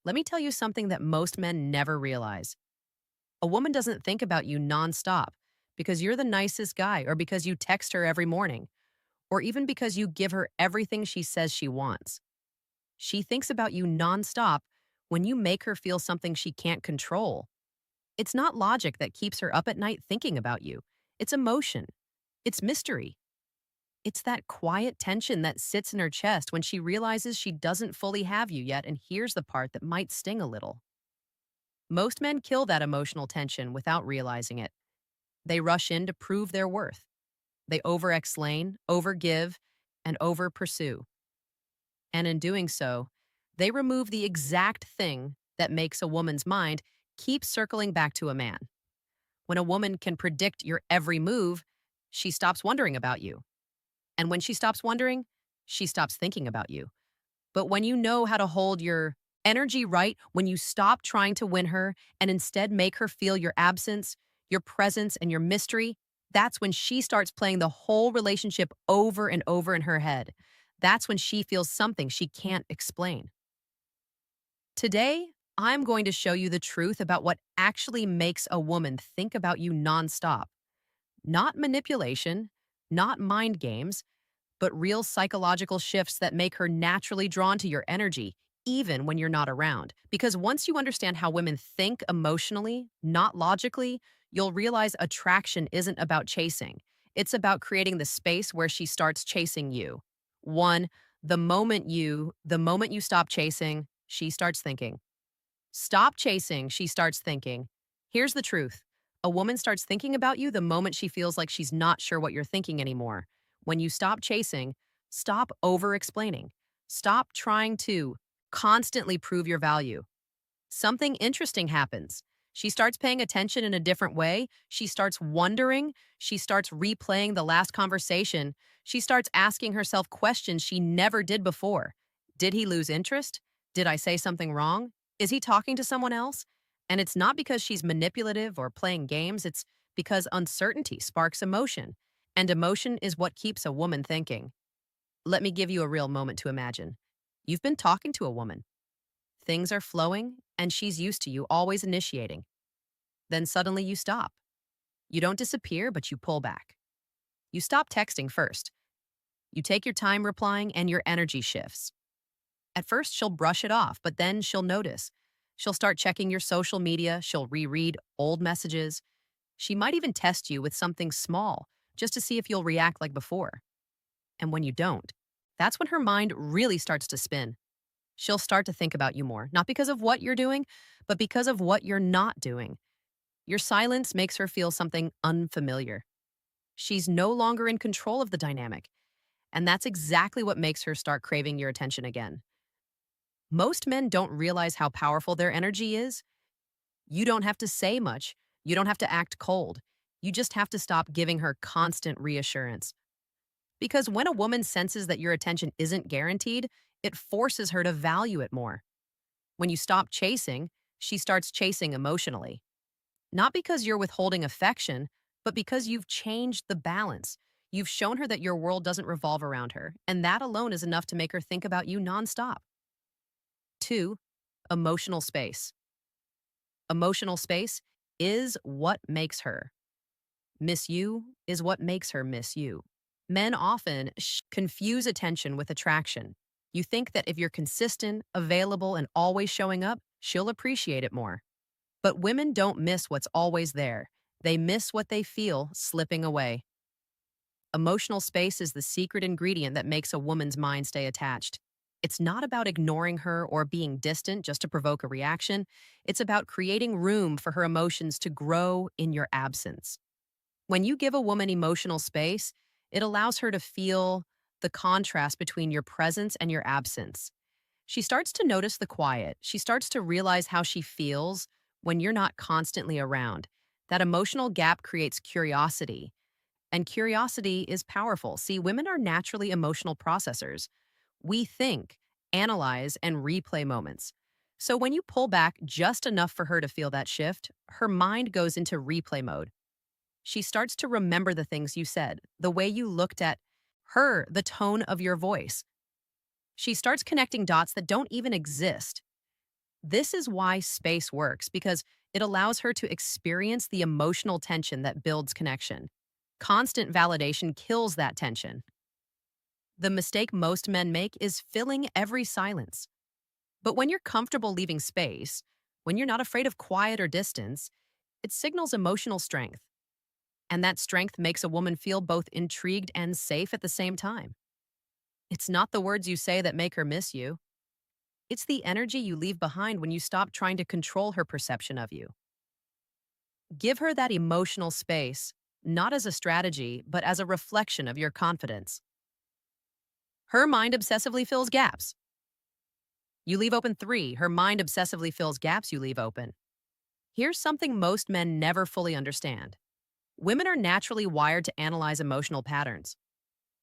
Let me tell you something that most men never realize. A woman doesn't think about you nonstop because you're the nicest guy, or because you text her every morning, or even because you give her everything she says she wants. She thinks about you nonstop when you make her feel something she can't control. It's not logic that keeps her up at night thinking about you. It's emotion. It's mystery. It's that quiet tension that sits in her chest when she realizes she doesn't fully have you yet, and here's the part that might sting a little. Most men kill that emotional tension without realizing it. They rush in to prove their worth. They over-explain, over-give, and over-pursue. And in doing so, they remove the exact thing that makes a woman's mind keep circling back to a man. When a woman can predict your every move, she stops wondering about you. And when she stops wondering, she stops thinking about you. But when you know how to hold your energy right, when you stop trying to win her and instead make her feel your absence, your presence, and your mystery, that's when she starts playing the whole relationship over and over in her head. That's when she feels something she can't explain. Today, I'm going to show you the truth about what actually makes a woman think about you nonstop. Not manipulation, not mind games, but real psychological shifts that make her naturally drawn to your energy, even when you're not around. Because once you understand how women think emotionally, not logically, you'll realize attraction isn't about chasing. It's about creating the space where she starts chasing you. One, the moment you stop chasing, she starts thinking. Stop chasing, she starts thinking. Here's the truth. A woman starts thinking about you the moment she feels like she's not sure what you're thinking anymore. When you stop chasing, stop over explaining. Stop trying to constantly prove your value. Something interesting happens. She starts paying attention in a different way. She starts wondering. She starts replaying the last conversation. She starts asking herself questions she never did before. Did he lose interest? Did I say something wrong? Is he talking to someone else? And it's not because she's manipulative or playing games. It's because uncertainty sparks emotion. And emotion is what keeps a woman thinking. Let me give you a real moment to imagine. You've been talking to a woman. Things are flowing, and she's used to you always initiating. Then suddenly you stop. You don't disappear, but you pull back. You stop texting first. You take your time replying, and your energy shifts. At first, she'll brush it off, but then she'll notice. She'll start checking your social media. She'll reread old messages. She might even test you with something small just to see if you'll react like before. And when you don't, that's when her mind really starts to spin. She'll start to think about you more, not because of what you're doing, but because of what you're not doing. Your silence makes her feel something unfamiliar. She's no longer in control of the dynamic, and that's exactly what makes her start craving your attention again. Most men don't realize how powerful their energy is. You don't have to say much. You don't have to act cold. You just have to stop giving her constant reassurance. Because when a woman senses that your attention isn't guaranteed, it forces her to value it more. When you stop chasing, she starts chasing emotionally. Not because you're withholding affection, but because you've changed the balance. You've shown her that your world doesn't revolve around her, and that alone is enough to make her think about you nonstop. Two, emotional space. Emotional space is what makes her. Miss you is what makes her miss you. Men often confuse attention with attraction. You think that if you're consistent, available, and always showing up, she'll appreciate it more. But women don't miss what's always there. They miss what they feel slipping away. Emotional space is the secret ingredient that makes a woman's mind stay attached. It's not about ignoring her or being distant just to provoke a reaction. It's about creating room for her emotions to grow in your absence. When you give a woman emotional space, it allows her to feel the contrast between your presence and your absence. She starts to notice the quiet. She starts to realize how she feels when you're not constantly around. That emotional gap creates curiosity, and curiosity is powerful. See, women are naturally emotional processors. We think, analyze, and replay moments. So when you pull back just enough for her to feel that shift, her mind goes into replay mode. She starts to remember the things you said, the way you looked at her, the tone of your voice. She starts connecting dots that don't even exist. This is why space works, because it allows her to experience the emotional tension that builds connection. Constant validation kills that tension. The mistake most men make is filling every silence. But when you're comfortable leaving space, when you're not afraid of quiet or distance, it signals emotional strength. And that strength makes a woman feel both intrigued and safe at the same time. It's not the words you say that make her miss you. It's the energy you leave behind when you stop trying to control her perception of you. Give her that emotional space, not as a strategy, but as a reflection of your confidence. Her mind obsessively fills gaps. You leave open 3. Her mind obsessively fills gaps you leave open. Here's something most men never fully understand. Women are naturally wired to analyze emotional patterns.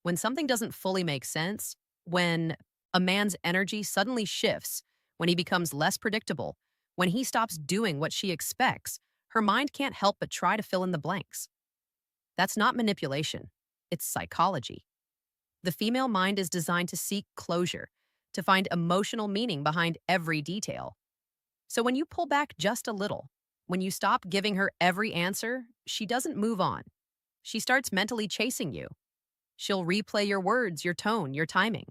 When something doesn't fully make sense, when a man's energy suddenly shifts, when he becomes less predictable, when he stops doing what she expects, her mind can't help but try to fill in the blanks. That's not manipulation, it's psychology. The female mind is designed to seek closure, to find emotional meaning behind every detail. So when you pull back just a little, when you stop giving her every answer, she doesn't move on. She starts mentally chasing you. She'll replay your words, your tone, your timing.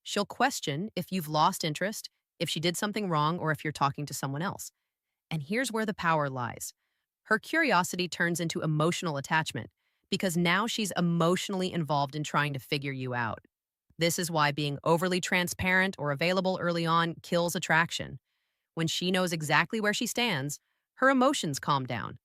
She'll question if you've lost interest, if she did something wrong, or if you're talking to someone else. And here's where the power lies. Her curiosity turns into emotional attachment because now she's emotionally involved in trying to figure you out. This is why being overly transparent or available early on kills attraction. When she knows exactly where she stands, her emotions calm down.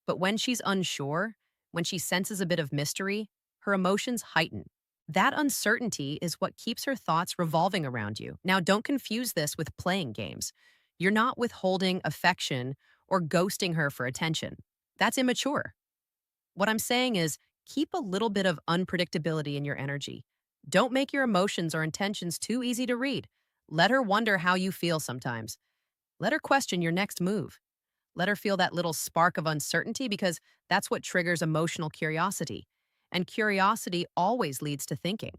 But when she's unsure, when she senses a bit of mystery, her emotions heighten. That uncertainty is what keeps her thoughts revolving around you. Now, don't confuse this with playing games. You're not withholding affection or ghosting her for attention. That's immature. What I'm saying is, keep a little bit of unpredictability in your energy. Don't make your emotions or intentions too easy to read. Let her wonder how you feel sometimes. Let her question your next move. Let her feel that little spark of uncertainty because that's what triggers emotional curiosity. And curiosity always leads to thinking.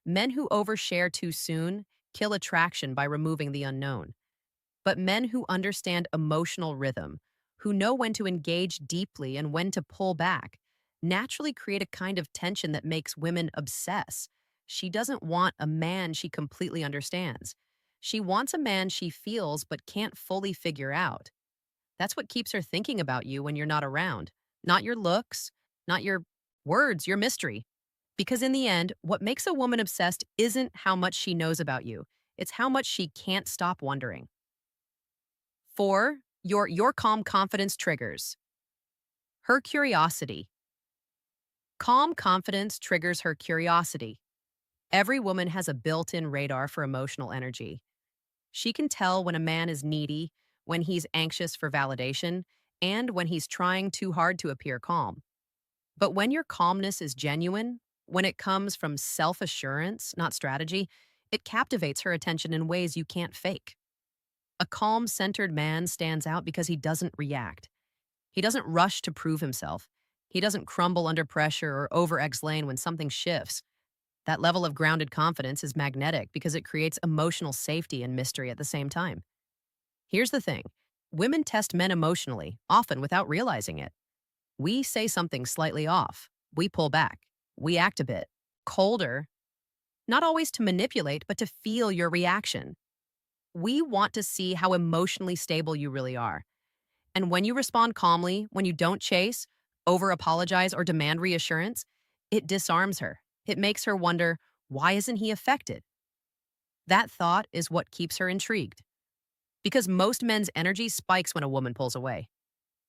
Men who overshare too soon kill attraction by removing the unknown. But men who understand emotional rhythm, who know when to engage deeply and when to pull back, naturally create a kind of tension that makes women obsess. She doesn't want a man she completely understands. She wants a man she feels but can't fully figure out. That's what keeps her thinking about you when you're not around. Not your looks, not your words, your mystery. Because in the end, what makes a woman obsessed isn't how much she knows about you. It's how much she can't stop wondering. 4. Your calm confidence triggers. Her curiosity. Calm confidence triggers her curiosity. Every woman has a built-in radar for emotional energy. She can tell when a man is needy, when he's anxious for validation, and when he's trying too hard to appear calm. But when your calmness is genuine, when it comes from self-assurance, not strategy, it captivates her attention in ways you can't fake. A calm, centered man stands out because he doesn't react. He doesn't rush to prove himself. He doesn't crumble under pressure or over-explain when something shifts. That level of grounded confidence is magnetic because it creates emotional safety and mystery at the same time. Here's the thing. Women test men emotionally, often without realizing it. We say something slightly off. We pull back. We act a bit colder, not always to manipulate, but to feel your reaction. We want to see how emotionally stable you really are. And when you respond calmly, when you don't chase, over-apologize, or demand reassurance, it disarms her. It makes her wonder, why isn't he affected? That thought is what keeps her intrigued. Because most men's energy spikes when a woman pulls away.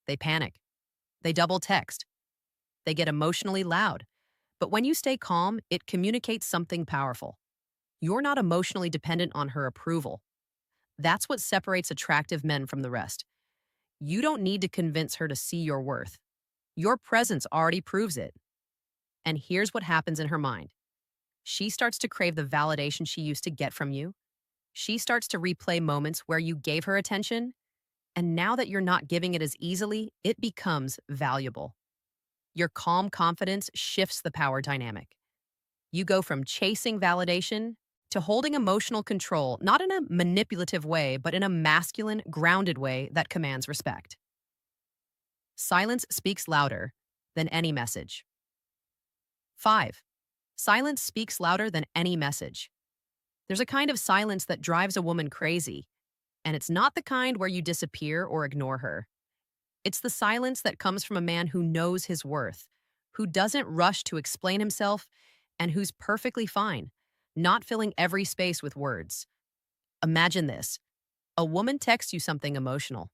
They panic. They double text. They get emotionally loud. But when you stay calm, it communicates something powerful. You're not emotionally dependent on her approval. That's what separates attractive men from the rest. You don't need to convince her to see your worth. Your presence already proves it. And here's what happens in her mind. She starts to crave the validation she used to get from you. She starts to replay moments where you gave her attention, and now that you're not giving it as easily, it becomes valuable. Your calm confidence shifts the power dynamic. You go from chasing validation to holding emotional control, not in a manipulative way, but in a masculine, grounded way that commands respect. Silence speaks louder than any message. 5. Silence speaks louder than any message. There's a kind of silence that drives a woman crazy, and it's not the kind where you disappear or ignore her. It's the silence that comes from a man who knows his worth, who doesn't rush to explain himself, and who's perfectly fine, not filling every space with words. Imagine this. A woman texts you something emotional.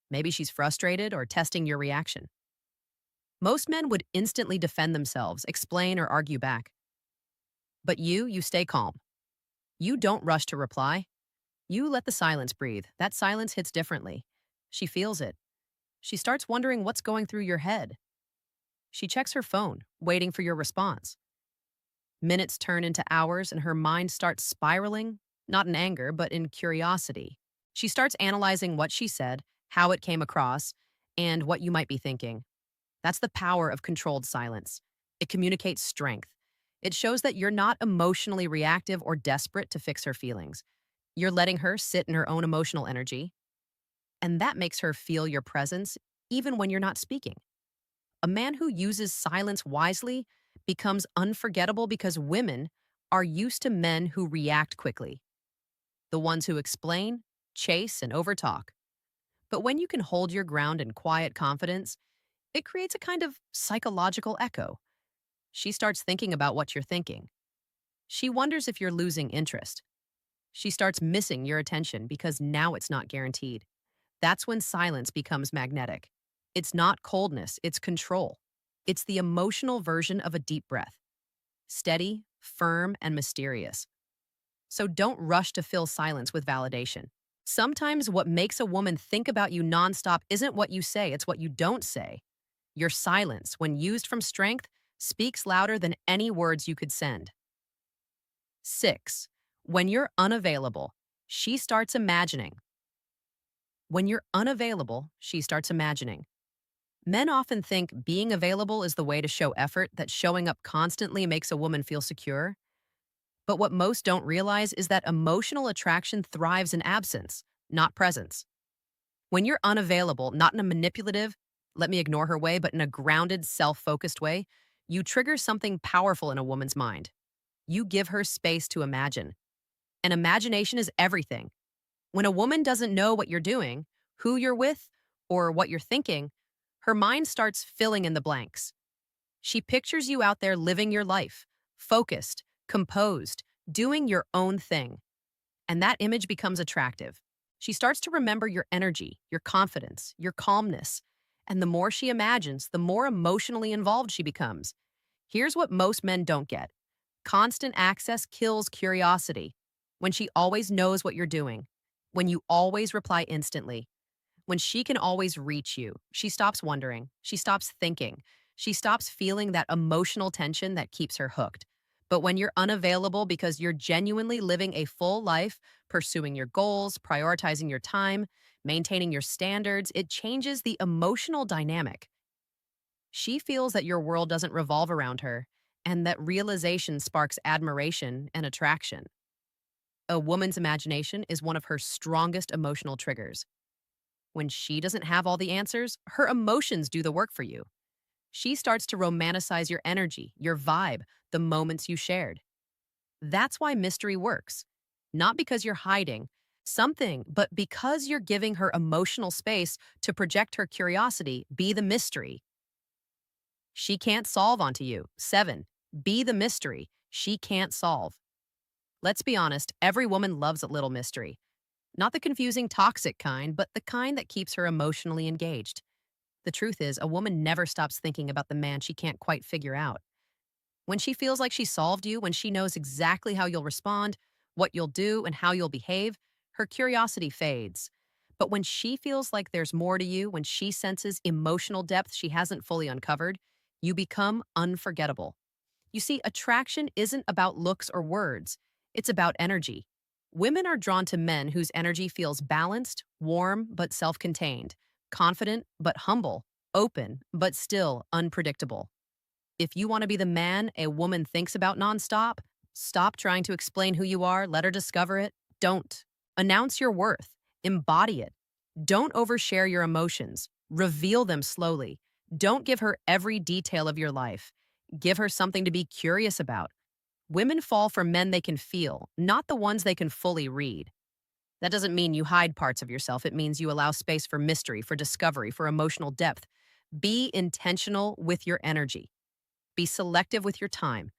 Maybe she's frustrated or testing your reaction. Most men would instantly defend themselves, explain, or argue back. But you stay calm. You don't rush to reply. You let the silence breathe. That silence hits differently. She feels it. She starts wondering what's going through your head. She checks her phone, waiting for your response. Minutes turn into hours, and her mind starts spiraling, not in anger, but in curiosity. She starts analyzing what she said, how it came across, and what you might be thinking. That's the power of controlled silence. It communicates strength. It shows that you're not emotionally reactive or desperate to fix her feelings. You're letting her sit in her own emotional energy, and that makes her feel your presence even when you're not speaking. A man who uses silence wisely becomes unforgettable because women are used to men who react quickly, the ones who explain, chase, and overtalk. But when you can hold your ground in quiet confidence, it creates a kind of psychological echo. She starts thinking about what you're thinking. She wonders if you're losing interest. She starts missing your attention because now it's not guaranteed. That's when silence becomes magnetic. It's not coldness, it's control. It's the emotional version of a deep breath. Steady, firm, and mysterious. So don't rush to fill silence with validation. Sometimes what makes a woman think about you nonstop isn't what you say, it's what you don't say. Your silence, when used from strength, speaks louder than any words you could send. 6. When you're unavailable, she starts imagining. When you're unavailable, she starts imagining. Men often think being available is the way to show effort, that showing up constantly makes a woman feel secure. But what most don't realize is that emotional attraction thrives in absence, not presence. When you're unavailable, not in a manipulative, let me ignore her way, but in a grounded, self-focused way, you trigger something powerful in a woman's mind. You give her space to imagine. And imagination is everything. When a woman doesn't know what you're doing, who you're with, or what you're thinking, her mind starts filling in the blanks. She pictures you out there living your life, focused, composed, doing your own thing. And that image becomes attractive. She starts to remember your energy, your confidence, your calmness. And the more she imagines, the more emotionally involved she becomes. Here's what most men don't get. Constant access kills curiosity. When she always knows what you're doing, when you always reply instantly, when she can always reach you, she stops wondering, she stops thinking, she stops feeling that emotional tension that keeps her hooked. But when you're unavailable because you're genuinely living a full life, pursuing your goals, prioritizing your time, maintaining your standards, it changes the emotional dynamic. She feels that your world doesn't revolve around her, and that realization sparks admiration and attraction. A woman's imagination is one of her strongest emotional triggers. When she doesn't have all the answers, her emotions do the work for you. She starts to romanticize your energy, your vibe, the moments you shared. That's why mystery works. Not because you're hiding something, but because you're giving her emotional space to project her curiosity. Be the mystery she can't solve onto you. 7. Be the mystery she can't solve. Let's be honest, every woman loves a little mystery. Not the confusing, toxic kind, but the kind that keeps her emotionally engaged. The truth is, a woman never stops thinking about the man she can't quite figure out. When she feels like she solved you, when she knows exactly how you'll respond, what you'll do, and how you'll behave, her curiosity fades. But when she feels like there's more to you, when she senses emotional depth she hasn't fully uncovered, you become unforgettable. You see, attraction isn't about looks or words. It's about energy. Women are drawn to men whose energy feels balanced, warm but self-contained, confident but humble, open but still unpredictable. If you want to be the man a woman thinks about nonstop, Stop trying to explain who you are, let her discover it. Don't. Announce your worth, embody it. Don't overshare your emotions, reveal them slowly. Don't give her every detail of your life. Give her something to be curious about. Women fall for men they can feel, not the ones they can fully read. That doesn't mean you hide parts of yourself. It means you allow space for mystery, for discovery, for emotional depth. Be intentional with your energy. Be selective with your time.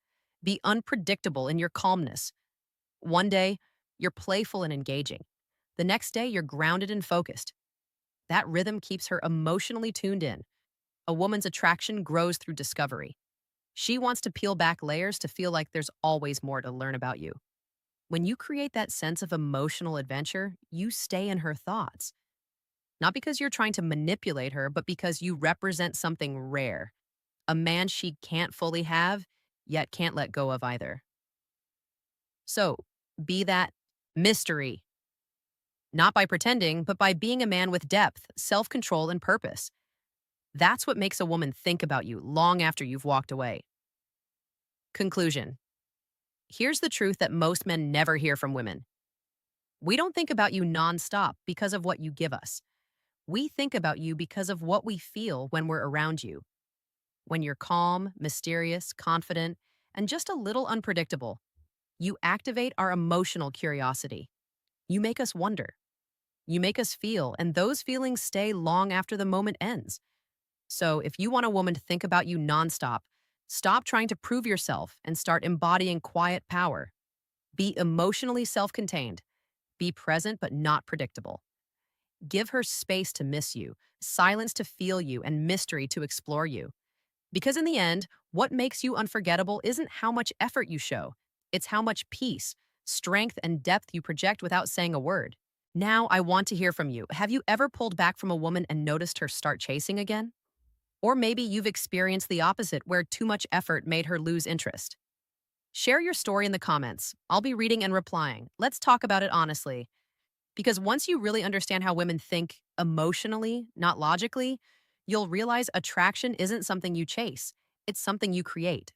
Be unpredictable in your calmness. One day, you're playful and engaging. The next day, you're grounded and focused. That rhythm keeps her emotionally tuned in. A woman's attraction grows through discovery. She wants to peel back layers to feel like there's always more to learn about you. When you create that sense of emotional adventure, you stay in her thoughts. Not because you're trying to manipulate her, but because you represent something rare, a man she can't fully have, yet can't let go of either. So, be that mystery, not by pretending, but by being a man with depth, self control, and purpose. That's what makes a woman think about you long after you've walked away. Conclusion. Here's the truth that most men never hear from women. We don't think about you nonstop because of what you give us. We think about you because of what we feel when we're around you. When you're calm, mysterious, confident, and just a little unpredictable, you activate our emotional curiosity. You make us wonder. You make us feel, and those feelings stay long after the moment ends. So if you want a woman to think about you nonstop, stop trying to prove yourself and start embodying quiet power. Be emotionally self contained. Be present but not predictable. Give her space to miss you, silence to feel you, and mystery to explore you. Because in the end, what makes you unforgettable isn't how much effort you show, it's how much peace, strength, and depth you project without saying a word. Now, I want to hear from you. Have you ever pulled back from a woman and noticed her start chasing again? Or maybe you've experienced the opposite, where too much effort made her lose interest. Share your story in the comments. I'll be reading and replying. Let's talk about it honestly. Because once you really understand how women think emotionally, not logically, you'll realize attraction isn't something you chase, it's something you create.